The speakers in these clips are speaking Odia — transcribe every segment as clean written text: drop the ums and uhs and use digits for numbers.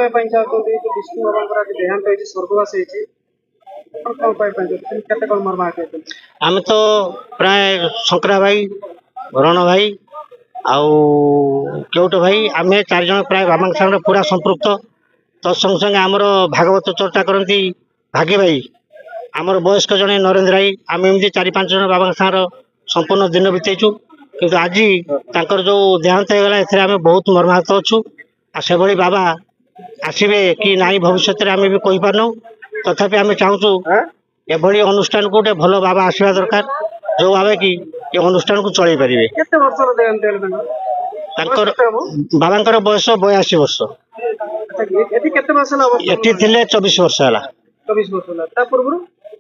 विष्णु बाबा देहांत स्वर्गवास आम तो प्राय शंकरा भाई रण भाई केउट भाई आम चार जन प्राय बाबा सागर पूरा संपृक्त तत्संग संगे आमर भागवत चर्चा करती भागी भाई आमर वयस्क जड़े नरेन्द्र भाई आम एमती चार पांच जन बाबा सागर संपूर्ण दिन बितेचु किंतु आज तांकर जो देहांत होगा एम बहुत मर्माहत अच्छु से भली बाबा आसबे कि नाई भविष्य में आम भी कही पारन तथापि आम चाहूँ एभली अनुष्ठान को गोटे भल बाबा आसवा दरकार जो बाबा कि ये अनुष्ठान को चलई पारे बाबा बयस 82 वर्ष ये थे 24 वर्ष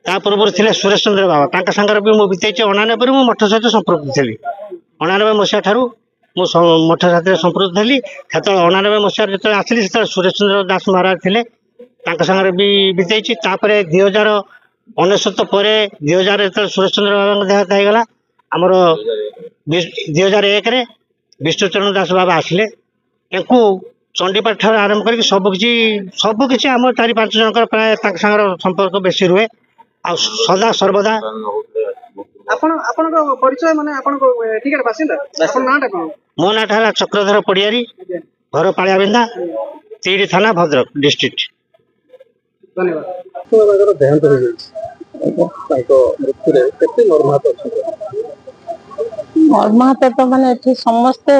है पूर्व थे सुरेश चंद्र बाबा सांगे भी मुझे बीते 89 मुझ मठ सहित संपृक्त थी 89 मसीहा ठारू मु मठ सहित संपृक्त थी से 89 मसीह जो आसली से सुरेश चंद्र दास महाराज थे सांगे भी बीते 2019 पर 2000 जो सुरेश चंद्र बाबा देहांत होगा आमर 2001 विष्णुचरण दास बाबा आसिले चंडीपाठ ठार आरंभ कर सबकि आम चार पांच जन प्राय सांगर संपर्क बेसी रुहे आ सदा सर्वदा परिचय माने मो नाटा है चक्रधर पड़ियारी घर पालिया बिंदा तीरी थाना भद्रक डिस्ट्रिक्ट। धन्यवाद। देहांत मर्माहत तो माने समस्ते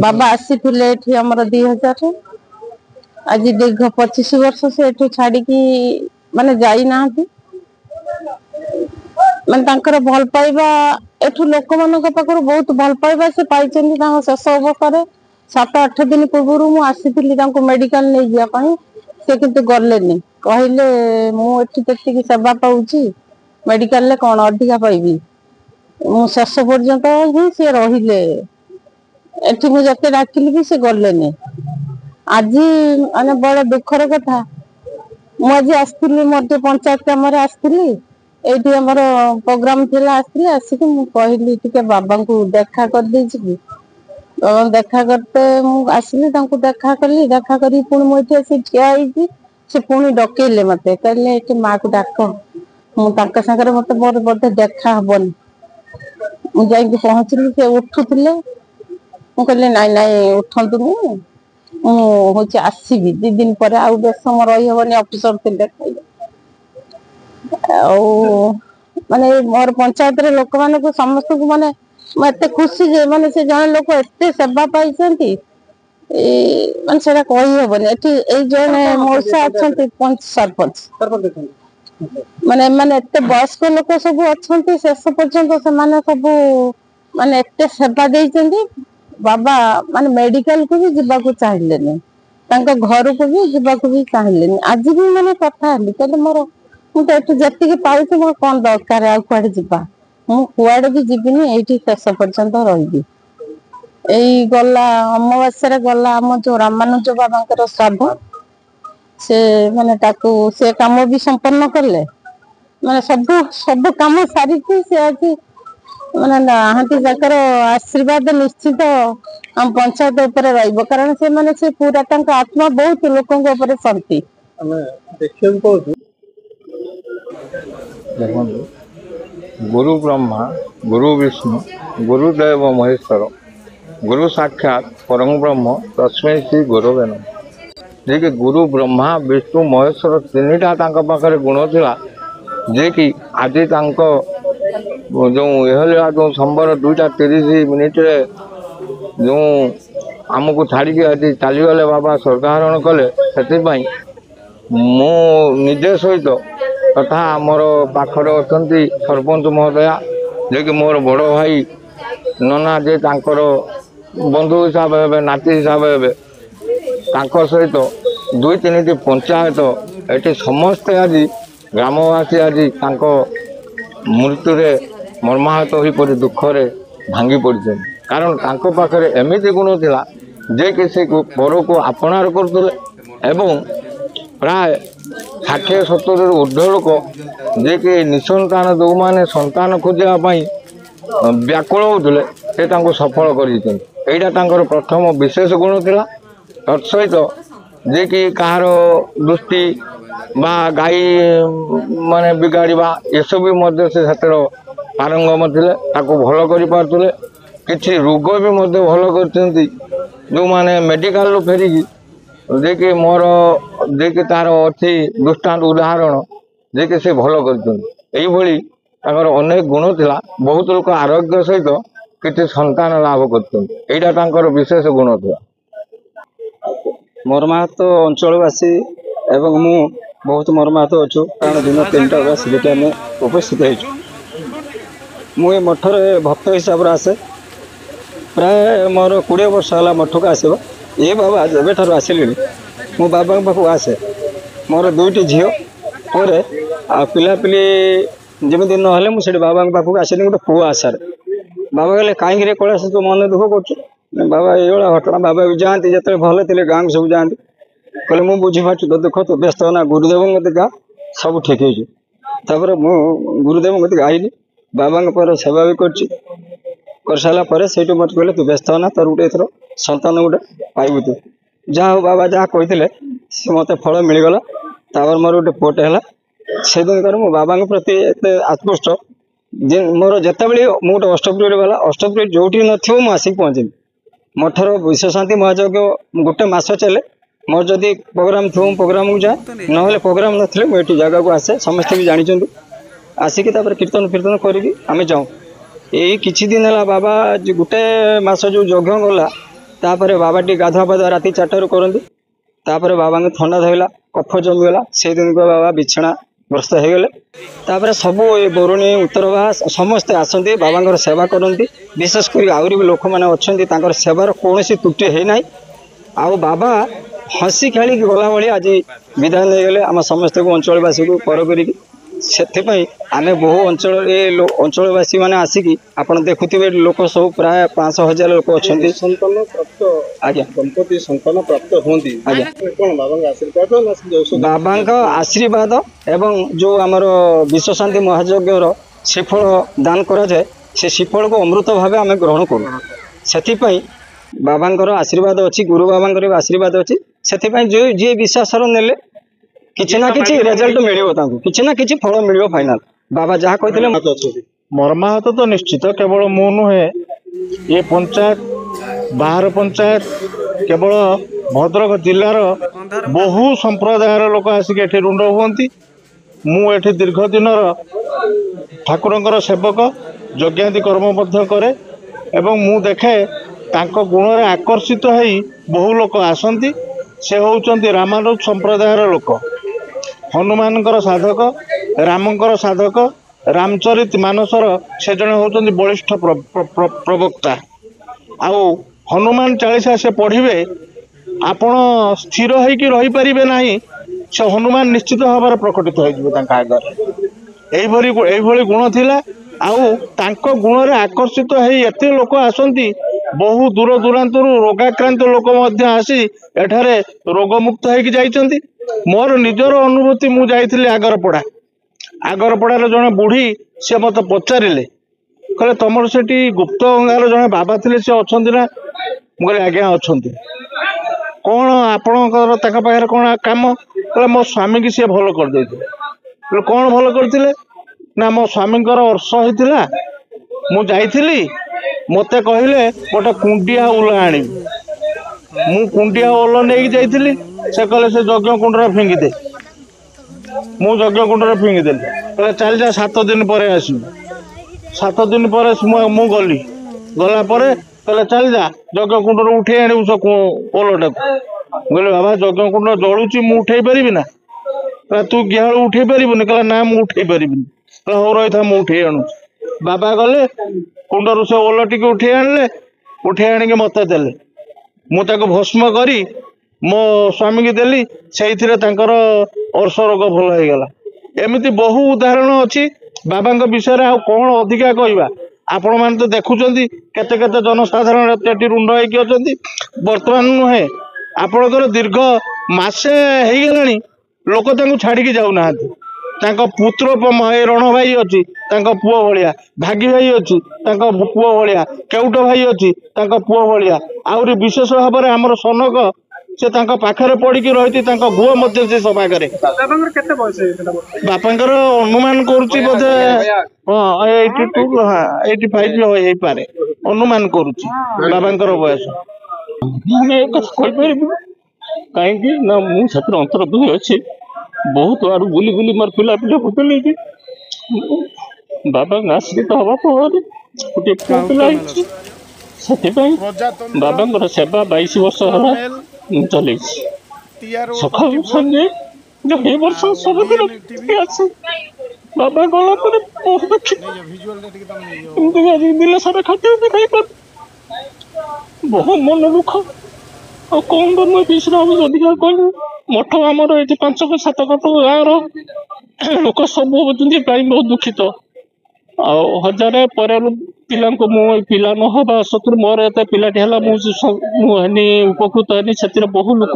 बाबा आसी आमर 2000 आज दीर्घ 25 वर्ष से छाड़ी माने जाई ना माने तांकर भल पाइबा एठू लोक मान पाखर बहुत भल पाइबा से पाई शेष अवस्था 7-8 दिन पूर्व मु आसी मेडिकल नहीं जापाई से किंतु गलेनी कहले मुझे सेवा पाऊँ मेडिकल कौन अधिका पाइबी मु शेष पर्यंत ही सी रहिले एठी मुझे डाकिली भी से गलेनी आज माने बड़ दुखर कथा मुझे आसती मोर पंचायत कम आसती ये आमर प्रोग्राम थिला आसती आसिक कहली टे बाबा को देखा कर देछि बाबा देखा करते मुझे देखा कली देखा करी पुणी मुझे आसी ठिया से पुणी डकेले मत कहले माँ को डाक मुझे सागर मत मोर बोधे देखा हेनी मुझे पहुँचली से उठुले मुझे नाई नाई उठतुनि हूँ आसबि 2 दिन पर आउ बेस समय रही हेनी अफिसर थे माने मोर पंचायत रे लोक मान को समस्त को माने एत खुशी जे माने से जन लोक एत सेवा पाई माने से कही हेनी ये जड़े मौसा अच्छा सरपंच माने माने एत वयस्क लोक सब अच्छा शेष पर्यंत से सब माने एत सेवा देइछन्ती बाबा माने मेडिकल को भी जीवा चाहिए घर को भी जीवा भी चाहिए आज भी माने कथा हली कहले मोर मुझे जी पाऊँ मोर कौन दरकार आ कड़े जा मुझे भी जीविनी ये शेष पर्यंत रही यही गला अमावास्या गला आम जो रामानुज बाबा श्राद्ध से माने से काम भी संपन्न कले माने सब सब काम सारी से आज माने नाहंती जाकर आशीर्वाद निश्चित हम पंचायत ऊपर रहिबो कारण से माने से पूरा तंक आत्मा बहुत लोकों के ऊपर शांति हमें देखियो को गुरु ब्रह्मा गुरु विष्णु गुरुदेव महेश्वर गुरु साक्षात परम ब्रह्म तस्मै श्री गुरवे नमः। जे कि गुरु ब्रह्मा विष्णु महेश्वर तीनटा तांका पाखरे गुण थिला जे कि आज तांको जो यह जो संबर 2:30 रे जो आमको छाड़ी आज चलीगले बाबा स्वर्गारोहण कले से मो निजे सहित तथा आमर पाखरे अच्छा सरपंच महोदया जे कि मोर बड़ भाई नना जे तांकर बंधु हिसाब हे नाती हिसाब हे सहित 2-3टी पंचायत ये समस्ते आज ग्रामवासी आज मृत्यु मर्माहत हो पड़ी दुखरे भांगी पड़ते कारण तांको पाखरे एमिति गुण थिला जे कि से पर को आपणार करथुले एवं प्राय 60-70 ऊर्ध्व लोक जे कि निसंतान जो मैंने संतान खोजापी व्याकुल होते से सफल कर प्रथम विशेष गुण थिला ତତ୍ସହିତ ଯେ କି କାହାର ଦୃଷ୍ଟି ବା ଗାଈ ମାନେ ବିଗାଡ଼ିବା ଏସବୁ ମଧ୍ୟ ସେ ସେଥିର ପାରଙ୍ଗମ ଥିଲେ, ତାକୁ ଭଲ କରିପାରୁଥିଲେ। କିଛି ରୋଗ ବି ମଧ୍ୟ ଭଲ କରିଛନ୍ତି, ଯେଉଁମାନେ ମେଡ଼ିକାଲରୁ ଫେରିକି ଯେ କି ମୋର ଯେ କି ତାର ଅଛି ଦୃଷ୍ଟାନ୍ତ ଉଦାହରଣ ଯେ କି ସେ ଭଲ କରିଛନ୍ତି। ଏଇଭଳି ତାଙ୍କର ଅନେକ ଗୁଣ ଥିଲା। ବହୁତ ଲୋକ ଆରୋଗ୍ୟ ସହିତ କିଛି ସନ୍ତାନ ଲାଭ କରିଛନ୍ତି। ଏଇଟା ତାଙ୍କର ବିଶେଷ ଗୁଣ ଥିଲା। ମର୍ମାହତ ଅଞ୍ଚଳବାସୀ ଏବଂ ମୁଁ ବହୁତ ମର୍ମାହତ ଅଛୁ, କାରଣ ଦିନ 3ଟା ବେଳେ ସେଠି ଆମେ ଉପସ୍ଥିତ ହେଇଛୁ। ମୁଁ ଏ ମଠରେ ଭକ୍ତ ହିସାବରେ ଆସେ, ପ୍ରାୟ ମୋର 20 ବର୍ଷ ହେଲା ମଠକୁ ଆସିବା। ଏ ବାବା ଯେବେଠାରୁ ଆସିଲିଣି ମୁଁ ବାବାଙ୍କ ପାଖକୁ ଆସେ। ମୋର 2ଟି ଝିଅ ପରେ ଆଉ ପିଲାପିଲି ଯେମିତି ନହେଲେ ମୁଁ ସେଠି ବାବାଙ୍କ ପାଖକୁ ଆସିନି ଗୋଟେ ପୁଅ ଆଶାରେ। ବାବା କହିଲେ କାହିଁକିରେ କୈଳାସ ତୁ ମନ ଦୁଃଖ କରୁଛୁ? ବାବା ଏଇଭଳିଆ ଘଟଣା। ବାବା ବି ଯାଆନ୍ତି, ଯେତେବେଳେ ଭଲ ଥିଲେ ଗାଁକୁ ସବୁ ଯାଆନ୍ତି। କହିଲେ ମୁଁ ବୁଝିପାରୁଛୁ ତୋ ଦୁଃଖ, ତୁ ବ୍ୟସ୍ତ ନା, ଗୁରୁଦେବଙ୍କ କତିକି ଆ, ସବୁ ଠିକ୍ ହେଇଯିବ। ତାପରେ ମୁଁ ଗୁରୁଦେବଙ୍କ କତିକି ଆଇଲି, ବାବାଙ୍କ ପରେ ସେବା ବି କରିଛି। କରିସାରିଲା ପରେ ସେଇଠୁ ମୋତେ କହିଲେ ତୁ ବ୍ୟସ୍ତ ନା, ତୋର ଗୋଟେ ଏଥର ସନ୍ତାନ ଗୋଟେ ପାଇବୁ ତୁ। ଯାହା ହଉ ବାବା ଯାହା କହିଥିଲେ ସେ ମୋତେ ଫଳ ମିଳିଗଲା। ତାପରେ ମୋର ଗୋଟେ ପୁଅଟେ ହେଲା। ସେଦିନକାର ମୁଁ ବାବାଙ୍କ ପ୍ରତି ଏତେ ଆତ୍ମଷ୍ଟ ଯେ ମୋର ଯେତେବେଳେ ମୁଁ ଗୋଟେ ଅଷ୍ଟପ୍ରହରୀ ଗଲା, ଅଷ୍ଟପ୍ରହରୀ ଯୋଉଠି ନଥିବ ମୁଁ ଆସିକି ପହଞ୍ଚିବି। ମଠର ବିଶ୍ୱଶାନ୍ତି ମହାଯଜ୍ଞ ଗୋଟେ ମାସ ଚାଲେ। ମୋର ଯଦି ପ୍ରୋଗ୍ରାମ ଥିବ ମୁଁ ପ୍ରୋଗ୍ରାମକୁ ଯାଏ, ନହେଲେ ପ୍ରୋଗ୍ରାମ ନଥିଲେ ମୁଁ ଏଠି ଜାଗାକୁ ଆସେ। ସମସ୍ତେ ବି ଜାଣିଛନ୍ତି। ଆସିକି ତାପରେ କୀର୍ତ୍ତନ ଫୀର୍ତ୍ତନ କରିକି ଆମେ ଯାଉ। ଏଇ କିଛି ଦିନ ହେଲା ବାବା ଗୋଟେ ମାସ ଯୋଉ ଯଜ୍ଞ ଗଲା, ତାପରେ ବାବା ଟିକେ ଗାଧୁଆ ପାଧୁଆ ରାତି 4ଟାରୁ କରନ୍ତି। ତାପରେ ବାବାଙ୍କୁ ଥଣ୍ଡା ଧଇଲା, କଫ ଜମିଗଲା। ସେଇଦିନକୁ ବାବା ବିଛଣା ଗ୍ରସ୍ତ ହେଇଗଲେ। ତାପରେ ସବୁ ଏ ବରୁଣୀ ଉତ୍ତରଭା ସମସ୍ତେ ଆସନ୍ତି, ବାବାଙ୍କର ସେବା କରନ୍ତି। ବିଶେଷ କରି ଆହୁରି ବି ଲୋକମାନେ ଅଛନ୍ତି, ତାଙ୍କର ସେବାର କୌଣସି ତ୍ରୁଟି ହେଇନାହିଁ। ଆଉ ବାବା ହସି ଖେଳିକି ଗଲା ଭଳି ଆଜି ବିଦାୟ ନେଇଗଲେ ଆମ ସମସ୍ତଙ୍କୁ, ଅଞ୍ଚଳବାସୀକୁ ପର କରିକି। ସେଥିପାଇଁ ଆମେ ବହୁ ଅଞ୍ଚଳବାସୀ ମାନେ ଆସିକି ଆପଣ ଦେଖୁଥିବେ ଲୋକ ସବୁ ପ୍ରାୟ 500,000 ଲୋକ ଅଛନ୍ତି। ସନ୍ତାନ ପ୍ରାପ୍ତ ଆଜ୍ଞା ଦମ୍ପତି ସନ୍ତାନ ପ୍ରାପ୍ତ ହୁଅନ୍ତି, ଆଜ୍ଞା କଣ ବାବାଙ୍କ ଆଶୀର୍ବାଦ ନା ସେ ଔଷଧ? ବାବାଙ୍କ ଆଶୀର୍ବାଦ ଏବଂ ଯୋଉ ଆମର ବିଶ୍ୱଶାନ୍ତି ମହାଯଜ୍ଞର ଶ୍ରୀଫଳ ଦାନ କରାଯାଏ, ସେ ଶ୍ରୀଫଳକୁ ଅମୃତ ଭାବେ ଆମେ ଗ୍ରହଣ କରୁ। ସେଥିପାଇଁ ବାବାଙ୍କର ଆଶୀର୍ବାଦ ଅଛି, ଗୁରୁ ବାବାଙ୍କର ବି ଆଶୀର୍ବାଦ ଅଛି। ସେଥିପାଇଁ ଯିଏ ବିଶ୍ୱାସର ନେଲେ କିଛି ନା କିଛି ରେଜଲ୍ଟ ମିଳିବ, ତାଙ୍କୁ କିଛି ନା କିଛି ଫଳ ମିଳିବ ଫାଇନାଲ। ବାବା ଯାହା କହିଥିଲେ ମର୍ମାହତ ତ ନିଶ୍ଚିତ, କେବଳ ମୁଁ ନୁହେଁ, ଏ ପଞ୍ଚାୟତ ବାହାର ପଞ୍ଚାୟତ କେବଳ ଭଦ୍ରକ ଜିଲ୍ଲାର ବହୁ ସମ୍ପ୍ରଦାୟର ଲୋକ ଆସିକି ଏଠି ରୁଣ୍ଡ ହୁଅନ୍ତି। ମୁଁ ଏଠି ଦୀର୍ଘ ଦିନର ଠାକୁରଙ୍କର ସେବକ, ଯଜ୍ଞାଦି କର୍ମ ମଧ୍ୟ କରେ ଏବଂ ମୁଁ ଦେଖେ ତାଙ୍କ ଗୁଣରେ ଆକର୍ଷିତ ହେଇ ବହୁ ଲୋକ ଆସନ୍ତି। ସେ ହେଉଛନ୍ତି ରାମାନୁଜ ସମ୍ପ୍ରଦାୟର ଲୋକ, ହନୁମାନଙ୍କର ସାଧକ, ରାମଙ୍କର ସାଧକ, ରାମଚରିତ ମାନସର ସେ ଜଣେ ହେଉଛନ୍ତି ବଳିଷ୍ଠ ପ୍ରବକ୍ତା। ଆଉ ହନୁମାନ ଚାଳିଶା ସେ ପଢ଼ିବେ, ଆପଣ ସ୍ଥିର ହେଇକି ରହିପାରିବେ ନାହିଁ, ସେ ହନୁମାନ ନିଶ୍ଚିତ ଭାବରେ ପ୍ରକଟିତ ହେଇଯିବେ ତାଙ୍କ ଆଗରେ। ଏଇଭଳି ଗୁଣ ଥିଲା। ଆଉ ତାଙ୍କ ଗୁଣରେ ଆକର୍ଷିତ ହେଇ ଏତେ ଲୋକ ଆସନ୍ତି, ବହୁ ଦୂର ଦୂରାନ୍ତରୁ ରୋଗାକ୍ରାନ୍ତ ଲୋକ ମଧ୍ୟ ଆସି ଏଠାରେ ରୋଗମୁକ୍ତ ହେଇକି ଯାଇଛନ୍ତି। ମୋର ନିଜର ଅନୁଭୂତି, ମୁଁ ଯାଇଥିଲି ଆଗରପଡ଼ାର ଜଣେ ବୁଢ଼ୀ, ସେ ମୋତେ ପଚାରିଲେ, କହିଲେ ତମର ସେଠି ଗୁପ୍ତ ଗଙ୍ଗାର ଜଣେ ବାବା ଥିଲେ, ସେ ଅଛନ୍ତି ନା? ମୁଁ କହିଲି ଆଜ୍ଞା ଅଛନ୍ତି। କଣ ଆପଣଙ୍କର ତାଙ୍କ ପାଖରେ କଣ କାମ? କହିଲେ ମୋ ସ୍ୱାମୀକି ସିଏ ଭଲ କରିଦେଇଥିଲେ। କଣ ଭଲ କରିଥିଲେ? ନା ମୋ ସ୍ୱାମୀଙ୍କର ଅର୍ଶ ହେଇଥିଲା, ମୁଁ ଯାଇଥିଲି, ମୋତେ କହିଲେ ଗୋଟେ କୁଣ୍ଡିଆ ଉଲ ଆଣିବି। ମୁଁ କୁଣ୍ଡିଆ ଉଲ ନେଇକି ଯାଇଥିଲି, ସେ କହିଲେ ସେ ଯଜ୍ଞ କୁଣ୍ଡରେ ଫିଙ୍ଗିଦେ। ମୁଁ ଯଜ୍ଞ କୁଣ୍ଡରେ ଫିଙ୍ଗିଦେଲି। କହିଲେ ଚାଲିଯା 7 ଦିନ ପରେ ଆସିବୁ। 7 ଦିନ ପରେ ମୁଁ ଗଲି। ଗଲା ପରେ କହିଲେ ଚାଲିଯା ଯଜ୍ଞ କୁଣ୍ଡରୁ ଉଠେଇ ଆଣିବୁ ସେ ଓଲଟାକୁ। ମୁଁ କହିଲି ବାବା ଯଜ୍ଞ କୁଣ୍ଡ ଜଳୁଛି, ମୁଁ ଉଠେଇ ପାରିବି ନା? କହିଲା ତୁ ଗିହାଳୁ ଉଠେଇ ପାରିବୁନି? କହିଲା ନା ମୁଁ ଉଠେଇ ପାରିବିନି। କହିଲା ହଉ ରହିଥା ମୁଁ ଉଠେଇ ଆଣୁଛି। ବାବା ଗଲେ କୁଣ୍ଡରୁ ସେ ଓଲଟିକି ଉଠେଇ ଆଣିଲେ, ଉଠେଇ ଆଣିକି ମୋତେ ଦେଲେ। ମୁଁ ତାକୁ ଭସ୍ମ କରି ମୋ ସ୍ୱାମୀକି ଦେଲି, ସେଇଥିରେ ତାଙ୍କର ଅର୍ଶ ରୋଗ ଭଲ ହେଇଗଲା। ଏମିତି ବହୁ ଉଦାହରଣ ଅଛି ବାବାଙ୍କ ବିଷୟରେ। ଆଉ କଣ ଅଧିକା କହିବା? ଆପଣମାନେ ତ ଦେଖୁଛନ୍ତି କେତେ କେତେ ଜନସାଧାରଣ ଏଠି ରୁଣ୍ଡ ହେଇକି ଅଛନ୍ତି। ବର୍ତ୍ତମାନ ନୁହେଁ, ଆପଣଙ୍କର ଦୀର୍ଘ ମାସେ ହେଇଗଲାଣି ଲୋକ ତାଙ୍କୁ ଛାଡ଼ିକି ଯାଉନାହାନ୍ତି। ତାଙ୍କ ପୁତ୍ର ଏ ରଣ ଭାଇ ଅଛି, ତାଙ୍କ ପୁଅ ଭଳିଆ। ଭାଗି ଭାଇ ଅଛି, ତାଙ୍କ ପୁଅ ଭଳିଆ। କେଉଟ ଭାଇ ଅଛି, ତାଙ୍କ ପୁଅ ଭଳିଆ। ଆହୁରି ବିଶେଷ ଭାବରେ ଆମର ସନକ से पाखरे पड़ी रही गुह मध्य से सफा करे बापांकर अनुमान करुच्ची बोधे हाँ 82 हाँ 85 हो पारे अनुमान करुच्ची बाबांकर बयस कहीं ना मुझे अंतर्भुक्त अच्छी बहुत आड़ बुली बुली मोर पिला पिला होते कि बाबा आश्रित हवा फल गोटे पुआ पिला से बाबा सेवा 22 वर्ष है चल सका संजे 2 वर्ष सबदिन आसे बाबा गला पर बहुत दिन सारा खाते भी खाई पर बहुत मन दुख और कौन कर विश्राम अधिकार कह मठ आमर ये 5-7 गाँव लोक सब बहुत दुखित हजार पर पिला पिला न हवा सतु मोर एत पिलाटी है मुझे उपकृत है से बहु लोक